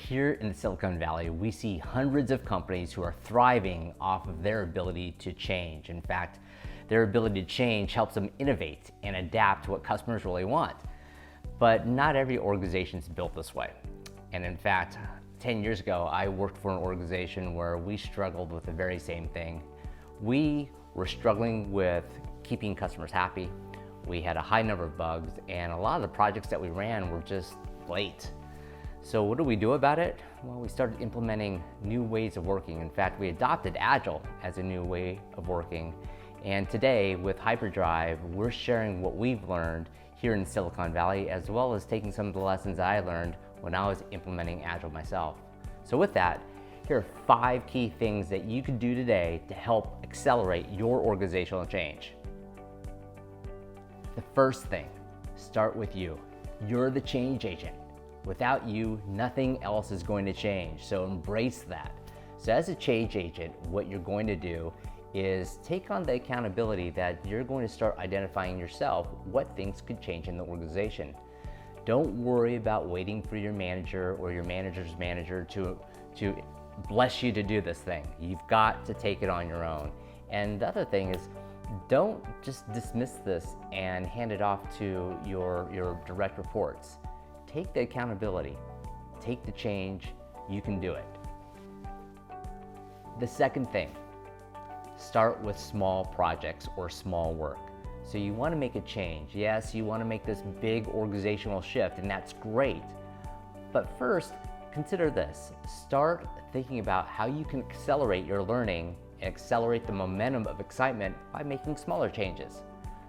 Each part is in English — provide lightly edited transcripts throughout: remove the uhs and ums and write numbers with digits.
Here in the Silicon Valley, we see hundreds of companies who are thriving off of their ability to change. In fact, their ability to change helps them innovate and adapt to what customers really want. But not every organization is built this way. And in fact, 10 years ago, I worked for an organization where we struggled with the very same thing. We were struggling with keeping customers happy. We had a high number of bugs, and a lot of the projects that we ran were just late. So what do we do about it? Well, we started implementing new ways of working. In fact, we adopted Agile as a new way of working. And today with Hyperdrive, we're sharing what we've learned here in Silicon Valley, as well as taking some of the lessons I learned when I was implementing Agile myself. So with that, here are 5 key things that you can do today to help accelerate your organizational change. The first thing, start with you. You're the change agent. Without you, nothing else is going to change, so embrace that. So as a change agent, what you're going to do is take on the accountability that you're going to start identifying yourself what things could change in the organization. Don't worry about waiting for your manager or your manager's manager to bless you to do this thing. You've got to take it on your own. And the other thing is, don't just dismiss this and hand it off to your direct reports. Take the accountability, take the change, you can do it. The second thing, start with small projects or small work. So you want to make a change. Yes, you want to make this big organizational shift, and that's great. But first, consider this. Start thinking about how you can accelerate your learning and accelerate the momentum of excitement by making smaller changes.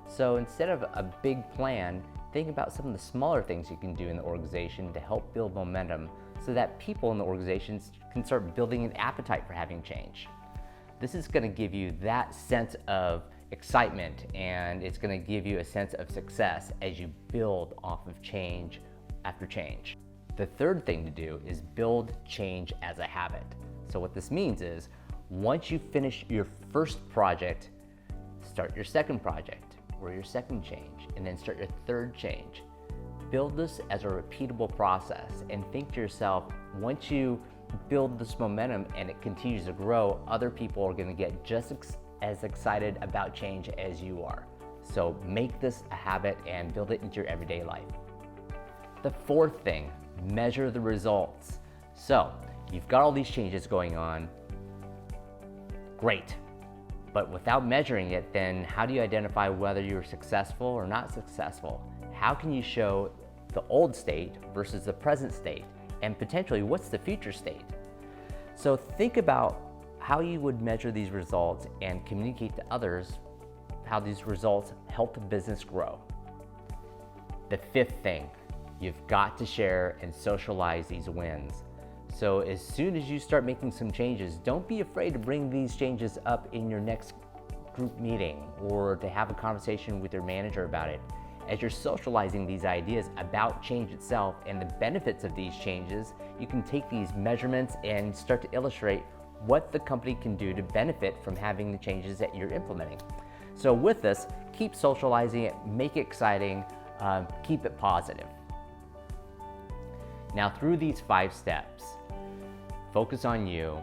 So instead of a big plan, think about some of the smaller things you can do in the organization to help build momentum so that people in the organizations can start building an appetite for having change. This is going to give you that sense of excitement, and it's going to give you a sense of success as you build off of change after change. The third thing to do is build change as a habit. So what this means is, once you finish your first project, start your second project or your second change, and then start your third change. Build this as a repeatable process and think to yourself, once you build this momentum and it continues to grow, other people are going to get just as excited about change as you are. So make this a habit and build it into your everyday life. The fourth thing, measure the results. So you've got all these changes going on. Great. But without measuring it, then how do you identify whether you're successful or not successful? How can you show the old state versus the present state? And potentially, what's the future state? So think about how you would measure these results and communicate to others how these results help the business grow. The fifth thing, you've got to share and socialize these wins. So as soon as you start making some changes, don't be afraid to bring these changes up in your next group meeting or to have a conversation with your manager about it. As you're socializing these ideas about change itself and the benefits of these changes, you can take these measurements and start to illustrate what the company can do to benefit from having the changes that you're implementing. So with this, keep socializing it, make it exciting, keep it positive. Now through these 5 steps, focus on you,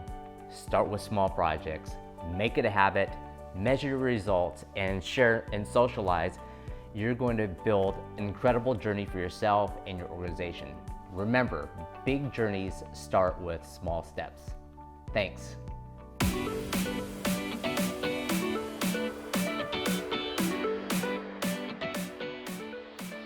start with small projects, make it a habit, measure your results, and share and socialize, you're going to build an incredible journey for yourself and your organization. Remember, big journeys start with small steps. Thanks.